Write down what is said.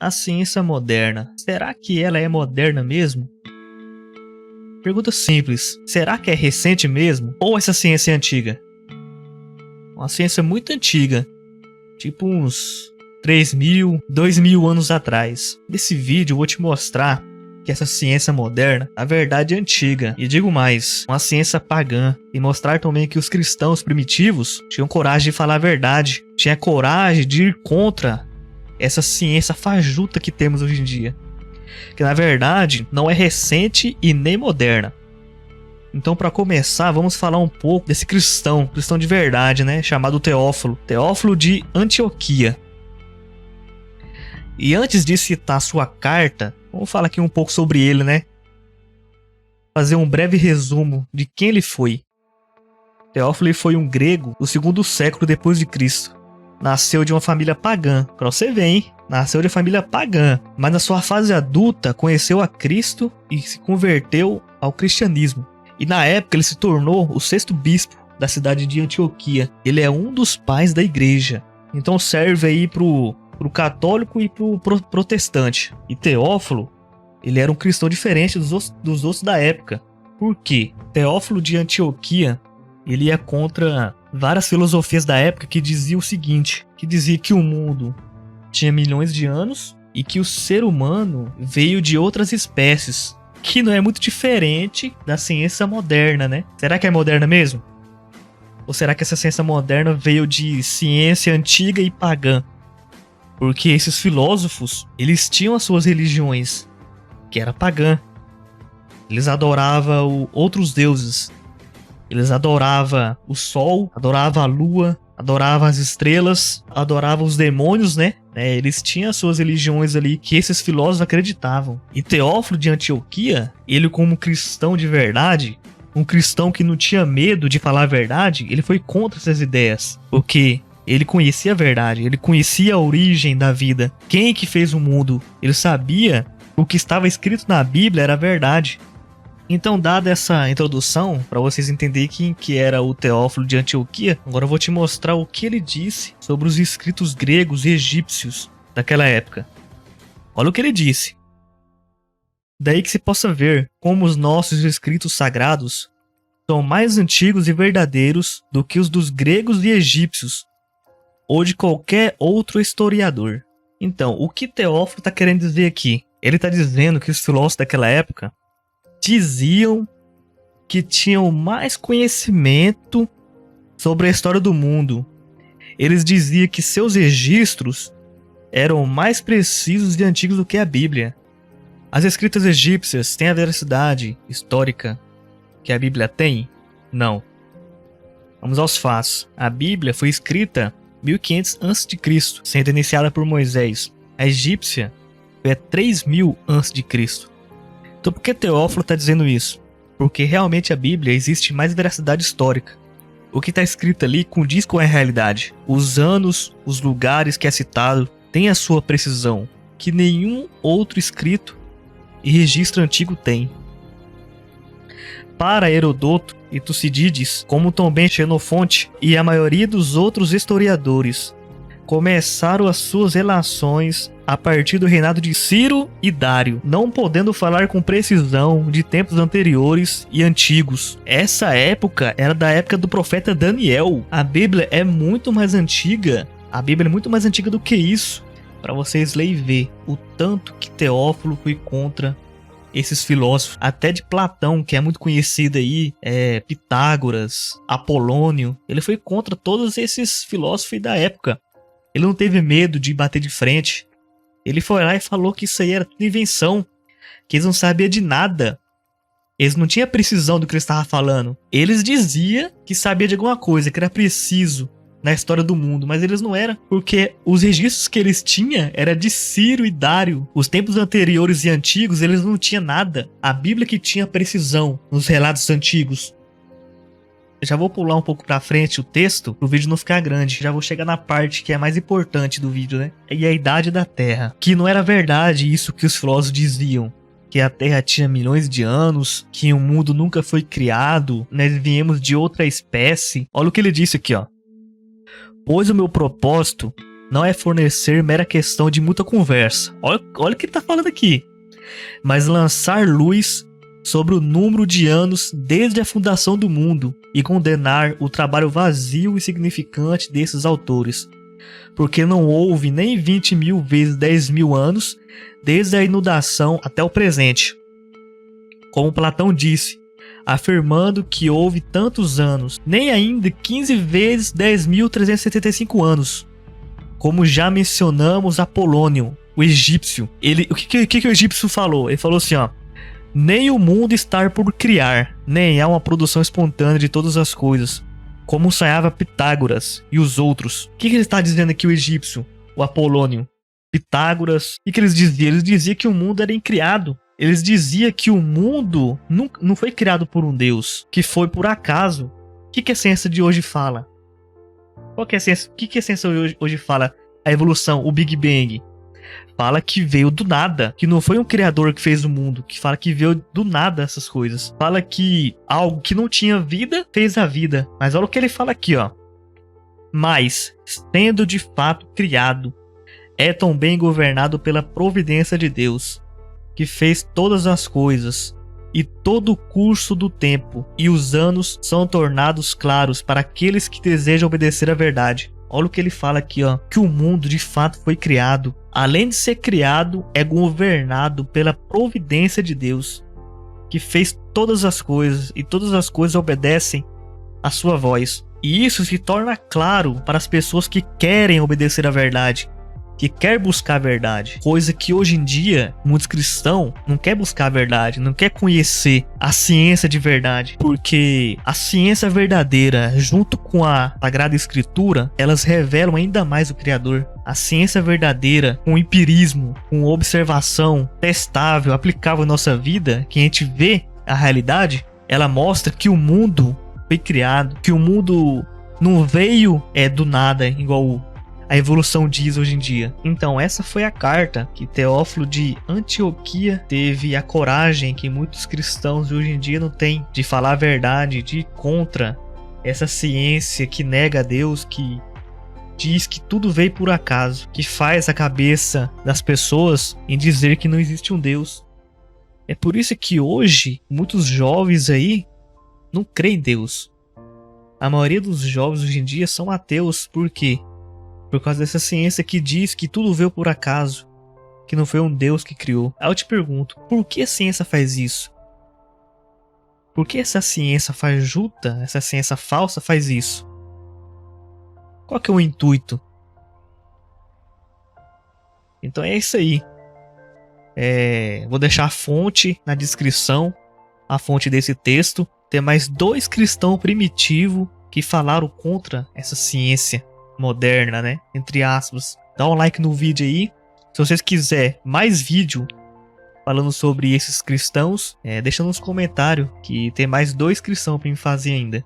a ciência moderna, será que ela é moderna mesmo? Pergunta simples, será que é recente mesmo? Ou essa ciência é antiga? Uma ciência muito antiga, tipo uns 3.000, 2.000 anos atrás. Nesse vídeo eu vou te mostrar que essa ciência moderna, na verdade, é antiga. E digo mais, uma ciência pagã. E mostrar também que os cristãos primitivos tinham coragem de falar a verdade. Tinha coragem de ir contra essa ciência fajuta que temos hoje em dia. Que na verdade não é recente e nem moderna. Então, para começar, vamos falar um pouco desse cristão de verdade, né? Chamado Teófilo. Teófilo de Antioquia. E antes de citar sua carta, vamos falar aqui um pouco sobre ele, né? Fazer um breve resumo de quem ele foi. Teófilo foi um grego do 2º século depois de Cristo. Nasceu de uma família pagã. Pra você ver, hein? Nasceu de família pagã. Mas na sua fase adulta, conheceu a Cristo e se converteu ao cristianismo. E na época ele se tornou o 6º bispo da cidade de Antioquia. Ele é um dos pais da igreja. Então serve aí pro católico e pro protestante. E Teófilo, ele era um cristão diferente dos outros da época. Por quê? Teófilo de Antioquia, ele ia contra várias filosofias da época que diziam o seguinte, que dizia que o mundo tinha milhões de anos e que o ser humano veio de outras espécies, que não é muito diferente da ciência moderna, né? Será que é moderna mesmo? Ou será que essa ciência moderna veio de ciência antiga e pagã? Porque esses filósofos, eles tinham as suas religiões, que era pagã. Eles adoravam outros deuses. Eles adoravam o sol, adoravam a lua, adoravam as estrelas, adoravam os demônios, né? Eles tinham as suas religiões ali que esses filósofos acreditavam. E Teófilo de Antioquia, ele como cristão de verdade, um cristão que não tinha medo de falar a verdade, ele foi contra essas ideias. Porque ele conhecia a verdade, ele conhecia a origem da vida. Quem que fez o mundo? Ele sabia o que estava escrito na Bíblia era a verdade. Então, dada essa introdução, para vocês entenderem quem que era o Teófilo de Antioquia, agora eu vou te mostrar o que ele disse sobre os escritos gregos e egípcios daquela época. Olha o que ele disse. Daí que se possa ver como os nossos escritos sagrados são mais antigos e verdadeiros do que os dos gregos e egípcios, ou de qualquer outro historiador. Então, o que Teófilo está querendo dizer aqui? Ele está dizendo que os filósofos daquela época diziam que tinham mais conhecimento sobre a história do mundo. Eles diziam que seus registros eram mais precisos e antigos do que a Bíblia. As escritas egípcias têm a veracidade histórica que a Bíblia tem? Não. Vamos aos fatos. A Bíblia foi escrita 1500 a.C., sendo iniciada por Moisés. A egípcia foi 3000 a.C. Então por que Teófilo está dizendo isso? Porque realmente a Bíblia existe mais veracidade histórica. O que está escrito ali condiz com a realidade. Os anos, os lugares que é citado têm a sua precisão, que nenhum outro escrito e registro antigo tem. Para Herodoto e Tucídides, como também Xenofonte e a maioria dos outros historiadores, começaram as suas relações a partir do reinado de Ciro e Dário, não podendo falar com precisão de tempos anteriores e antigos. Essa época era da época do profeta Daniel. A Bíblia é muito mais antiga. A Bíblia é muito mais antiga do que isso. Para vocês lerem e ver o tanto que Teófilo foi contra esses filósofos, até de Platão, que é muito conhecido aí, Pitágoras, Apolônio. Ele foi contra todos esses filósofos da época. Ele não teve medo de bater de frente. Ele foi lá e falou que isso aí era tudo invenção, que eles não sabiam de nada. Eles não tinham precisão do que eles estavam falando. Eles diziam que sabia de alguma coisa, que era preciso na história do mundo, mas eles não eram, porque os registros que eles tinham era de Ciro e Dário. Os tempos anteriores e antigos, eles não tinham nada. A Bíblia que tinha precisão nos relatos antigos. Eu já vou pular um pouco pra frente o texto, pro vídeo não ficar grande. Já vou chegar na parte que é mais importante do vídeo, né? E a idade da Terra. Que não era verdade isso que os filósofos diziam. Que a Terra tinha milhões de anos, que o mundo nunca foi criado, nós viemos de outra espécie. Olha o que ele disse aqui, ó. Pois o meu propósito não é fornecer mera questão de muita conversa. Olha o que ele tá falando aqui. Mas lançar luz sobre o número de anos desde a fundação do mundo e condenar o trabalho vazio e insignificante desses autores. Porque não houve nem 20.000 vezes 10.000 anos desde a inundação até o presente. Como Platão disse, afirmando que houve tantos anos, nem ainda 15 vezes 10.375 anos. Como já mencionamos Apolônio, o egípcio. O que o egípcio falou? Ele falou assim, ó: nem o mundo está por criar, nem há uma produção espontânea de todas as coisas, como sonhava Pitágoras e os outros. O que ele está dizendo aqui, o egípcio, o Apolônio? Pitágoras, o que eles diziam? Eles diziam que o mundo era incriado. Eles diziam que o mundo não foi criado por um Deus, que foi por acaso. O que a ciência de hoje fala? O que a ciência hoje fala? A evolução, o Big Bang. Fala que veio do nada, que não foi um criador que fez o mundo, que fala que veio do nada essas coisas. Fala que algo que não tinha vida fez a vida. Mas olha o que ele fala aqui, ó. Mas, sendo de fato criado, é também governado pela providência de Deus, que fez todas as coisas, e todo o curso do tempo e os anos são tornados claros para aqueles que desejam obedecer à verdade. Olha o que ele fala aqui, ó, que o mundo de fato foi criado. Além de ser criado, é governado pela providência de Deus, que fez todas as coisas, e todas as coisas obedecem à sua voz. E isso se torna claro para as pessoas que querem obedecer à verdade, que quer buscar a verdade, coisa que hoje em dia muitos cristãos não quer buscar a verdade, não quer conhecer a ciência de verdade, porque a ciência verdadeira junto com a Sagrada Escritura, elas revelam ainda mais o Criador. A ciência verdadeira, com empirismo, com observação testável, aplicável à nossa vida, que a gente vê a realidade, ela mostra que o mundo foi criado, que o mundo não veio do nada, igual a evolução diz hoje em dia. Então essa foi a carta que Teófilo de Antioquia teve a coragem que muitos cristãos de hoje em dia não têm, de falar a verdade, de ir contra essa ciência que nega a Deus, que diz que tudo veio por acaso, que faz a cabeça das pessoas em dizer que não existe um Deus. É por isso que hoje muitos jovens aí não creem em Deus. A maioria dos jovens hoje em dia são ateus. Por quê? Por causa dessa ciência que diz que tudo veio por acaso, que não foi um Deus que criou. Aí eu te pergunto, por que a ciência faz isso? Por que essa ciência fajuta, essa ciência falsa faz isso? Qual que é o intuito? Então é isso aí. Vou deixar a fonte na descrição, a fonte desse texto. Tem mais 2 cristãos primitivos que falaram contra essa ciência moderna, né? Entre aspas. Dá um like no vídeo aí. Se vocês quiserem mais vídeo falando sobre esses cristãos, deixa nos comentários que tem mais 2 cristãos para me fazer ainda.